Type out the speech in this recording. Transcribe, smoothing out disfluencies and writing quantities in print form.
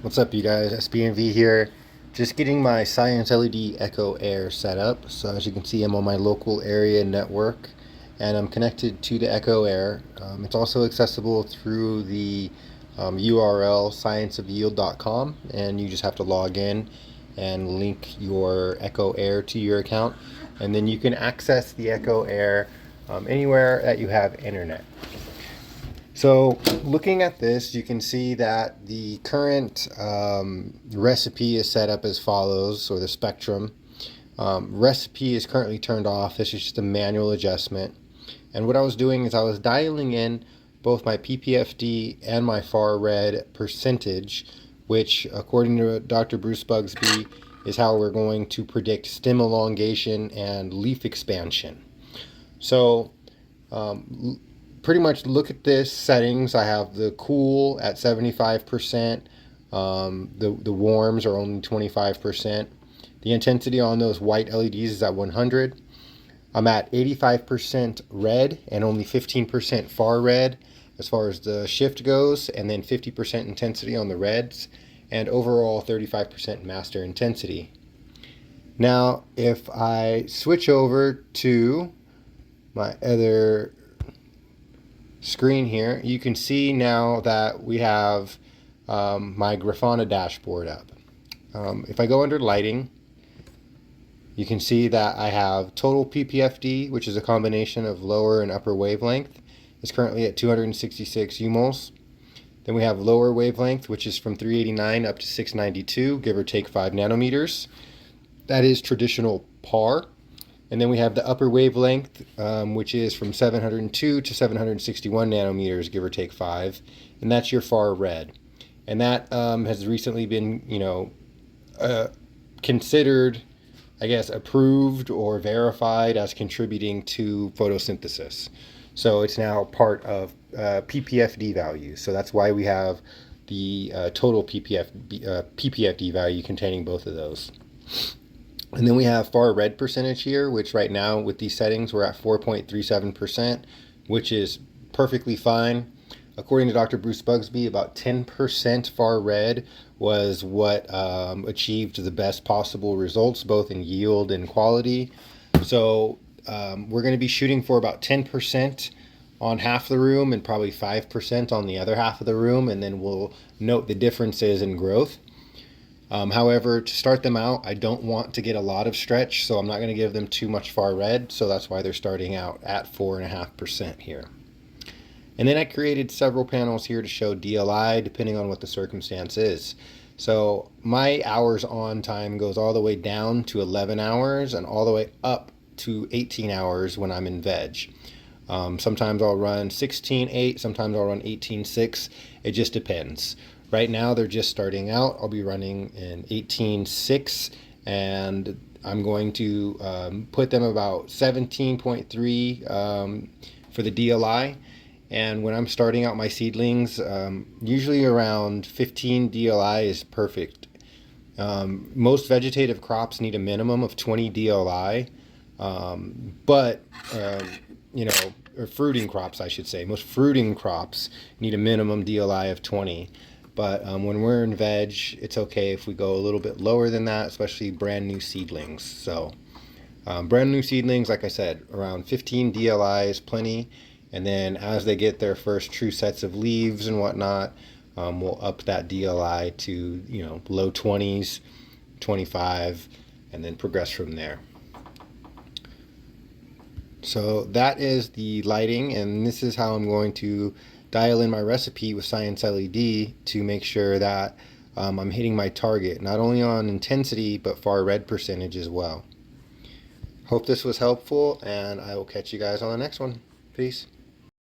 What's up, you guys? SBNV here. Just getting my Science LED Echo Air set up. So as you can see, I'm on my local area network and I'm connected to the Echo Air. It's also accessible through the URL scienceofyield.com, and you just have to log in and link your Echo Air to your account, and then you can access the Echo Air anywhere that you have internet. So looking at this, you can see that the current recipe is set up as follows, or the spectrum. Recipe is currently turned off. This is just a manual adjustment. And what I was doing is I was dialing in both my PPFD and my far red percentage, which according to Dr. Bruce Bugsby is how we're going to predict stem elongation and leaf expansion. So pretty much look at this settings. I have the cool at 75%. The warms are only 25%. The intensity on those white LEDs is at 100. I'm at 85% red and only 15% far red as far as the shift goes, and then 50% intensity on the reds, and overall 35% master intensity. Now, if I switch over to my other screen here, you can see now that we have my Grafana dashboard up. If I go under lighting, you can see that I have total PPFD, which is a combination of lower and upper wavelength, is currently at 266 UMols. Then we have lower wavelength, which is from 389 up to 692, give or take 5 nanometers. That is traditional PAR. And then we have the upper wavelength, which is from 702 to 761 nanometers, give or take 5, and that's your far red. And that has recently been, considered, I guess, approved or verified as contributing to photosynthesis. So it's now part of PPFD values. So that's why we have the total PPFD value containing both of those. And then we have far red percentage here, which right now with these settings we're at 4.37%, which is perfectly fine. According to Dr. Bruce Bugsby, about 10% far red was what achieved the best possible results, both in yield and quality. So we're going to be shooting for about 10% on half the room and probably 5% on the other half of the room, and then we'll note the differences in growth. However, to start them out, I don't want to get a lot of stretch, so I'm not going to give them too much far red, so that's why they're starting out at 4.5% here. And then I created several panels here to show DLI, depending on what the circumstance is. So my hours on time goes all the way down to 11 hours and all the way up to 18 hours when I'm in veg. Sometimes I'll run 16.8, sometimes I'll run 18.6. It just depends. Right now they're just starting out. I'll be running in 18.6, and I'm going to put them about 17.3 for the DLI. And when I'm starting out my seedlings, usually around 15 DLI is perfect. Most vegetative crops need a minimum of 20 DLI, but or fruiting crops, I should say. Most fruiting crops need a minimum DLI of 20. But when we're in veg, it's okay if we go a little bit lower than that, especially brand new seedlings. So brand new seedlings, like I said, around 15 DLI is plenty. And then as they get their first true sets of leaves and whatnot, we'll up that DLI to low 20s, 25, and then progress from there. So that is the lighting, and this is how I'm going to dial in my recipe with Science LED to make sure that I'm hitting my target, not only on intensity, but far red percentage as well. Hope this was helpful, and I will catch you guys on the next one. Peace.